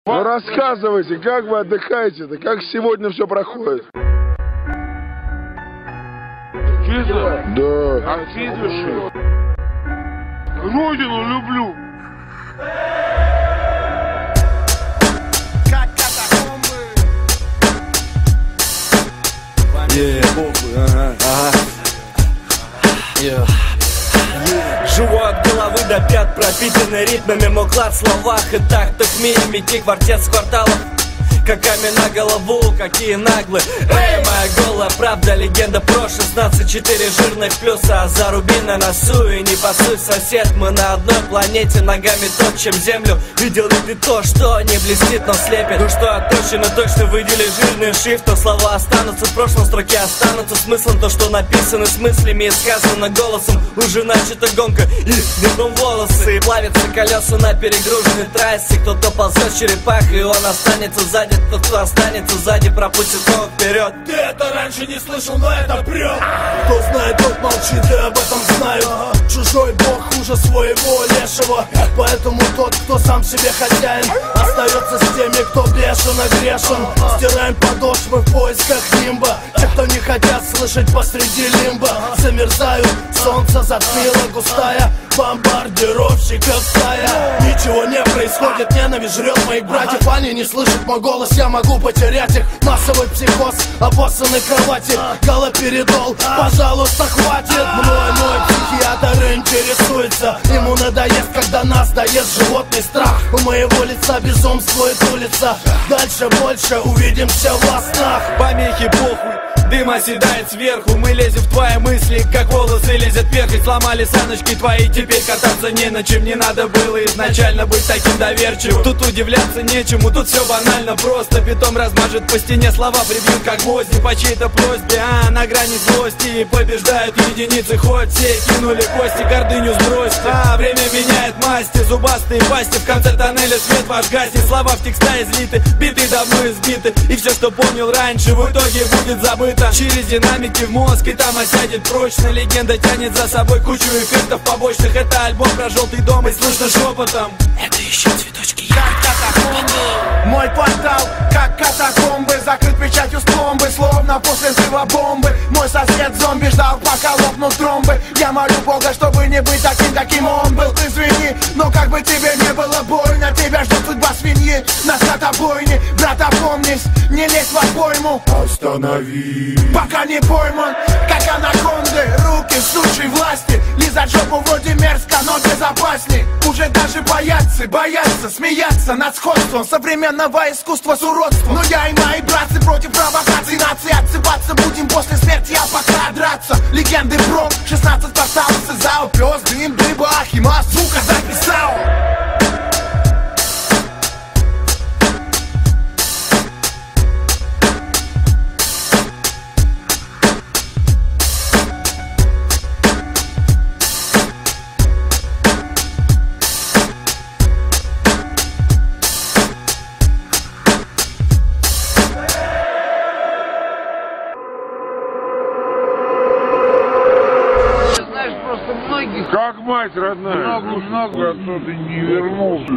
Ну рассказывайте, как вы отдыхаете-то, как сегодня все проходит? Честно? Да. От всей души. Родину люблю. Как катакомбы. Живу от головы до пят, пропитанный ритмами, мой клад в словах и тактах, мимики, квартет с кварталов. Как камень на голову, какие наглые. Эй, моя голая правда, легенда про 16-4 жирных плюса, а за рубин на носу и не пасуй, сосед. Мы на одной планете, ногами топчем землю. Видел ли ты то, что не блестит, но слепит? Ну что, точно выдели жирный шрифт, то слова останутся в прошлом, строки останутся смыслом. То, что написано с мыслями и сказано голосом. Уже начата гонка и ветром волосы, и плавятся колеса на перегруженной трассе. Кто-то ползет с черепахой, и он останется сзади. Тот, кто останется сзади, пропустит ног вперед. Ты это раньше не слышал, но это прет. Кто знает, тот молчит, и об этом знают. Чужой бог хуже своего лешего. Поэтому тот, кто сам себе хозяин, остается с теми, кто бешено грешен. Стираем подошвы в поисках нимба. Те, кто не хотят слышать посреди лимба, замерзают, солнце затмило густая бомбардировщиков стая. Ничего не происходит, ненависть жрет моих братьев. Они не слышат мой голос, я могу потерять их. Массовый психоз, обоссанной кровати, галоперидол, пожалуйста, хватит. Мой психиатр интересуется. Ему надоест, когда нас доест животный страх. У моего лица безумствует улица. Дальше больше увидимся во снах. Помехи похуй, дым оседает сверху. Мы лезем в твои мысли, как волосы лезет вверх. И сломали саночки твои, теперь кататься не на чем. Не надо было изначально быть таким доверчивым. Тут удивляться нечему, тут все банально просто. Питом размажет по стене, слова прибьют как гвозди по чьей-то просьбе. На грани злости побеждают единицы. Хоть все кинули кости, гордыню сбросьте. Время меняет масти, зубастые пасти. В конце тоннеля свет ваш гаснет. Слова в текста излиты, биты давно избиты. И все, что помнил раньше, в итоге будет забыто. Через динамики в мозг, и там осядет прочно. Легенда тянет за собой кучу эффектов побочных. Это альбом про желтый дом, и слышно шепотом: это еще цветочки. Как катакомбы. Мой портал, как катакомбы, закрыт печатью с пломбы, словно после взрыва бомбы. Мой сосед зомби ждал, пока лопнут тромбы. Я молю Бога, чтобы не быть таким, каким он был. Извини, но как бы тебе не было больно, тебя ждет судьба свиньи на скотобойне. Брат, опомнись, не лезь в обойму. Останови. Пока не пойман, как анаконды. Руки в сучьей власти, лизать жопу вроде мерзко, но безопасней. Уже даже боятся смеяться над сходством современного искусства с уродством. Но я и мои братцы против провокаций нации. Отсыпаться будем после смерти, а пока драться. Легенды про 16 порталов СЗАО. Пёс, дым, дыба, ахима, сука, записал. Как мать родная. Много оттуда не вернулся.